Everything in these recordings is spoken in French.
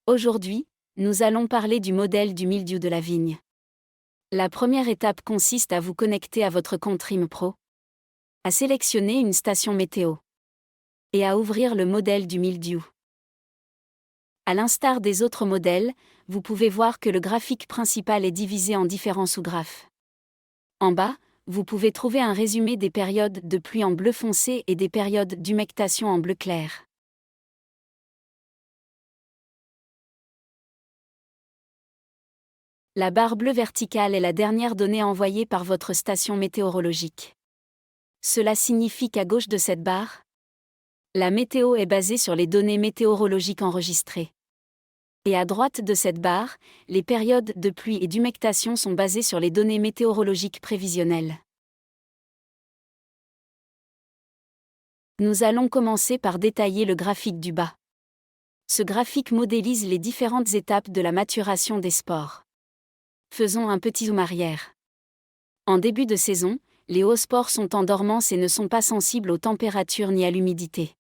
Aujourd'hui, nous allons parler du modèle du mildiou de la vigne. La première étape consiste à vous connecter à votre compte RIM Pro, à sélectionner une station météo et à ouvrir le modèle du mildiou. À l'instar des autres modèles, vous pouvez voir que le graphique principal est divisé en différents sous-graphes. En bas, vous pouvez trouver un résumé des périodes de pluie en bleu foncé et des périodes d'humectation en bleu clair. La barre bleue verticale est la dernière donnée envoyée par votre station météorologique. Cela signifie qu'à gauche de cette barre, la météo est basée sur les données météorologiques enregistrées. Et à droite de cette barre, les périodes de pluie et d'humectation sont basées sur les données météorologiques prévisionnelles. Nous allons commencer par détailler le graphique du bas. Ce graphique modélise les différentes étapes de la maturation des spores. Faisons un petit zoom arrière. En début de saison, les hauts spores sont en dormance et ne sont pas sensibles aux températures ni à l'humidité.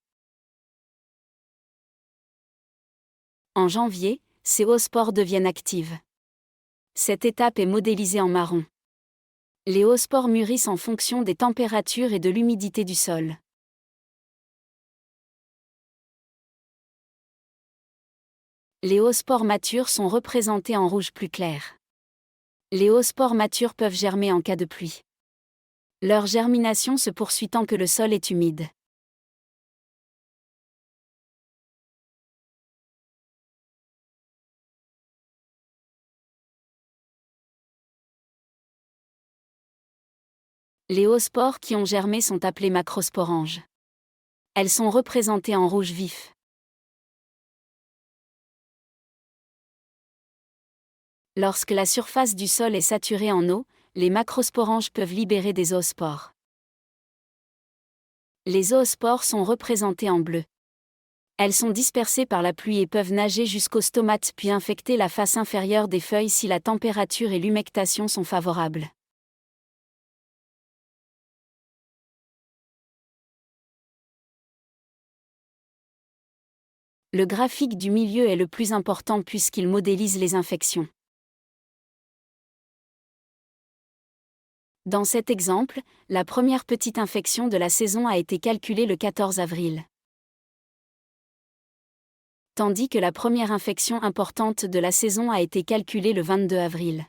En janvier, ces hauts spores deviennent actives. Cette étape est modélisée en marron. Les hauts spores mûrissent en fonction des températures et de l'humidité du sol. Les hauts spores matures sont représentés en rouge plus clair. Les hauts spores matures peuvent germer en cas de pluie. Leur germination se poursuit tant que le sol est humide. Les hauts spores qui ont germé sont appelées macrosporanges. Elles sont représentées en rouge vif. Lorsque la surface du sol est saturée en eau, les macrosporanges peuvent libérer des zoospores. Les zoospores sont représentées en bleu. Elles sont dispersées par la pluie et peuvent nager jusqu'aux stomates puis infecter la face inférieure des feuilles si la température et l'humectation sont favorables. Le graphique du milieu est le plus important puisqu'il modélise les infections. Dans cet exemple, la première petite infection de la saison a été calculée le 14 avril. Tandis que la première infection importante de la saison a été calculée le 22 avril.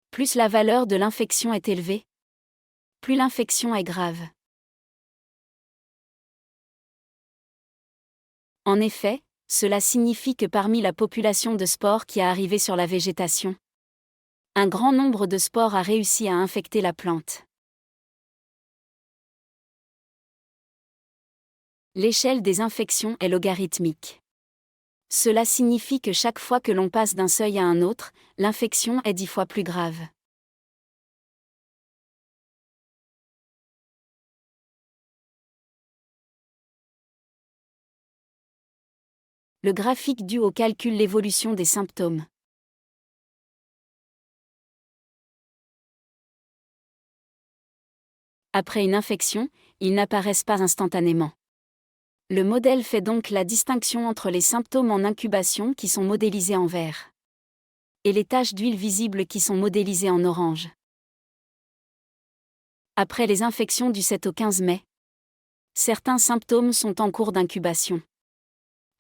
Plus la valeur de l'infection est élevée, plus l'infection est grave. En effet, cela signifie que parmi la population de spores qui a arrivé sur la végétation, un grand nombre de spores a réussi à infecter la plante. L'échelle des infections est logarithmique. Cela signifie que chaque fois que l'on passe d'un seuil à un autre, l'infection est 10 fois plus grave. Le graphique dû au calcul l'évolution des symptômes. Après une infection, ils n'apparaissent pas instantanément. Le modèle fait donc la distinction entre les symptômes en incubation qui sont modélisés en vert et les taches d'huile visibles qui sont modélisées en orange. Après les infections du 7 au 15 mai, certains symptômes sont en cours d'incubation.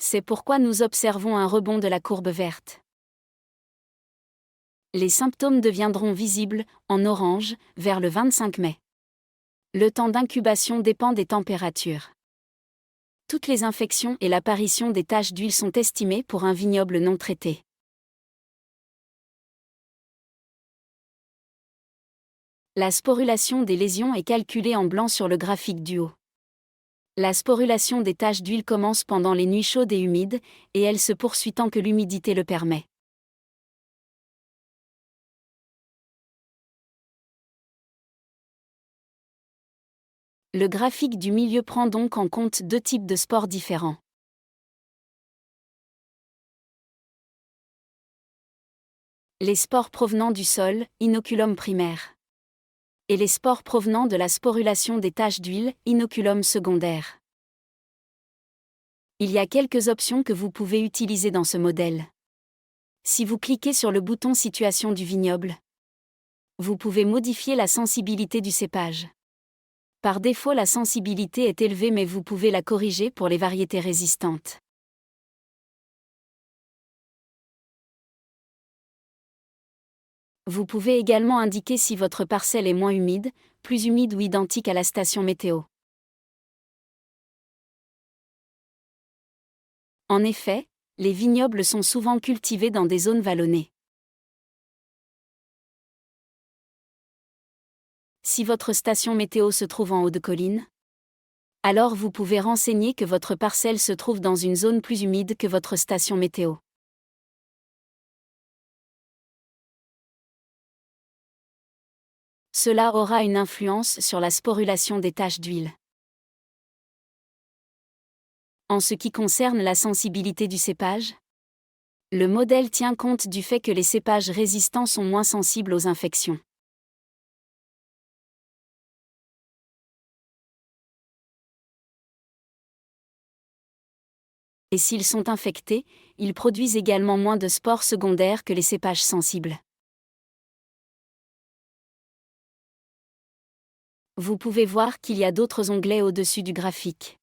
C'est pourquoi nous observons un rebond de la courbe verte. Les symptômes deviendront visibles, en orange, vers le 25 mai. Le temps d'incubation dépend des températures. Toutes les infections et l'apparition des taches d'huile sont estimées pour un vignoble non traité. La sporulation des lésions est calculée en blanc sur le graphique du haut. La sporulation des taches d'huile commence pendant les nuits chaudes et humides, et elle se poursuit tant que l'humidité le permet. Le graphique du milieu prend donc en compte deux types de spores différents. Les spores provenant du sol, inoculum primaire. et les spores provenant de la sporulation des taches d'huile, inoculum secondaire. Il y a quelques options que vous pouvez utiliser dans ce modèle. Si vous cliquez sur le bouton Situation du vignoble, vous pouvez modifier la sensibilité du cépage. Par défaut, la sensibilité est élevée, mais vous pouvez la corriger pour les variétés résistantes. Vous pouvez également indiquer si votre parcelle est moins humide, plus humide ou identique à la station météo. En effet, les vignobles sont souvent cultivés dans des zones vallonnées. Si votre station météo se trouve en haut de colline, alors vous pouvez renseigner que votre parcelle se trouve dans une zone plus humide que votre station météo. Cela aura une influence sur la sporulation des taches d'huile. En ce qui concerne la sensibilité du cépage, le modèle tient compte du fait que les cépages résistants sont moins sensibles aux infections. Et s'ils sont infectés, ils produisent également moins de spores secondaires que les cépages sensibles. Vous pouvez voir qu'il y a d'autres onglets au-dessus du graphique.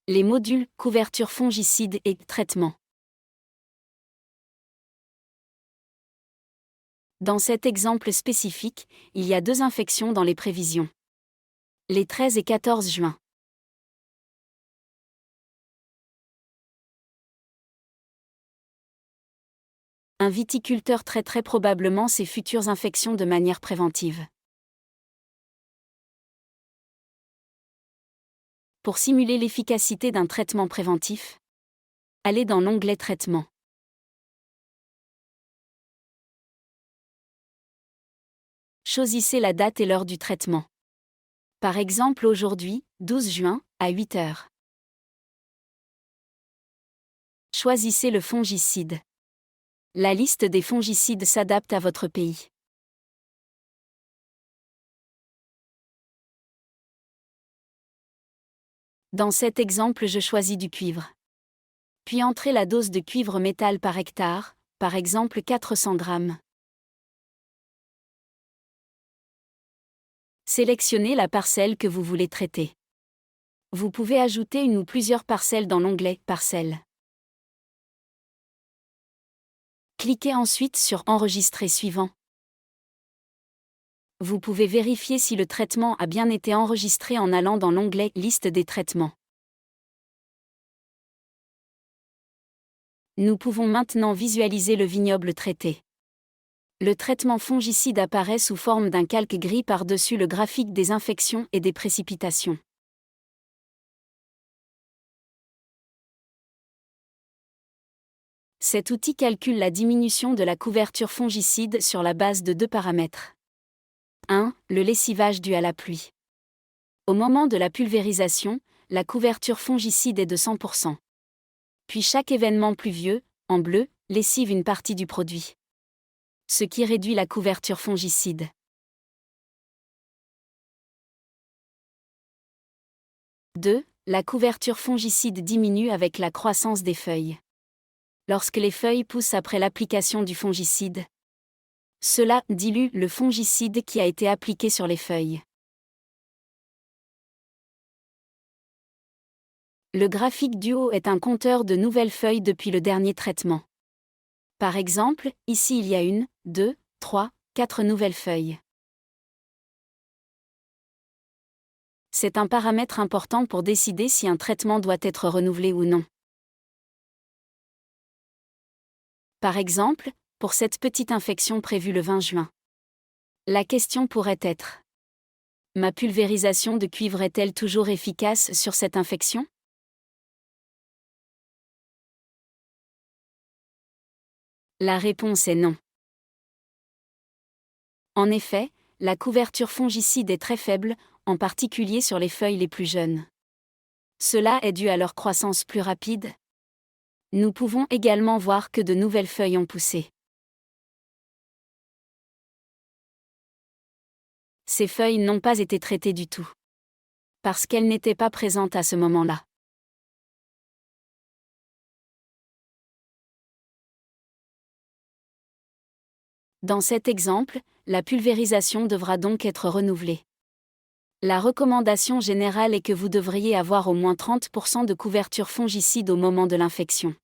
Les modules couverture fongicide et traitement. Dans cet exemple spécifique, il y a 2 infections dans les prévisions. Les 13 et 14 juin. Un viticulteur traite très probablement ces futures infections de manière préventive. Pour simuler l'efficacité d'un traitement préventif, allez dans l'onglet Traitement. Choisissez la date et l'heure du traitement. Par exemple aujourd'hui, 12 juin, à 8 heures. Choisissez le fongicide. La liste des fongicides s'adapte à votre pays. Dans cet exemple, je choisis du cuivre. Puis entrez la dose de cuivre métal par hectare, par exemple 400 g. Sélectionnez la parcelle que vous voulez traiter. Vous pouvez ajouter une ou plusieurs parcelles dans l'onglet Parcelles. Cliquez ensuite sur Enregistrer suivant. Vous pouvez vérifier si le traitement a bien été enregistré en allant dans l'onglet Liste des traitements. Nous pouvons maintenant visualiser le vignoble traité. Le traitement fongicide apparaît sous forme d'un calque gris par-dessus le graphique des infections et des précipitations. Cet outil calcule la diminution de la couverture fongicide sur la base de 2 paramètres. 1. Le lessivage dû à la pluie. Au moment de la pulvérisation, la couverture fongicide est de 100%. Puis chaque événement pluvieux, en bleu, lessive une partie du produit, ce qui réduit la couverture fongicide. 2. La couverture fongicide diminue avec la croissance des feuilles. Lorsque les feuilles poussent après l'application du fongicide, cela dilue le fongicide qui a été appliqué sur les feuilles. Le graphique du haut est un compteur de nouvelles feuilles depuis le dernier traitement. Par exemple, ici il y a 1, 2, 3, 4 nouvelles feuilles. C'est un paramètre important pour décider si un traitement doit être renouvelé ou non. Par exemple, pour cette petite infection prévue le 20 juin. La question pourrait être: ma pulvérisation de cuivre est-elle toujours efficace sur cette infection? La réponse est non. En effet, la couverture fongicide est très faible, en particulier sur les feuilles les plus jeunes. Cela est dû à leur croissance plus rapide. Nous pouvons également voir que de nouvelles feuilles ont poussé. Ces feuilles n'ont pas été traitées du tout. Parce qu'elles n'étaient pas présentes à ce moment-là. Dans cet exemple, la pulvérisation devra donc être renouvelée. La recommandation générale est que vous devriez avoir au moins 30% de couverture fongicide au moment de l'infection.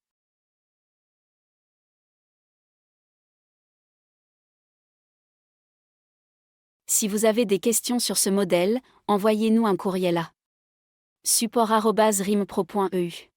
Si vous avez des questions sur ce modèle, envoyez-nous un courriel à support@rimpro.eu.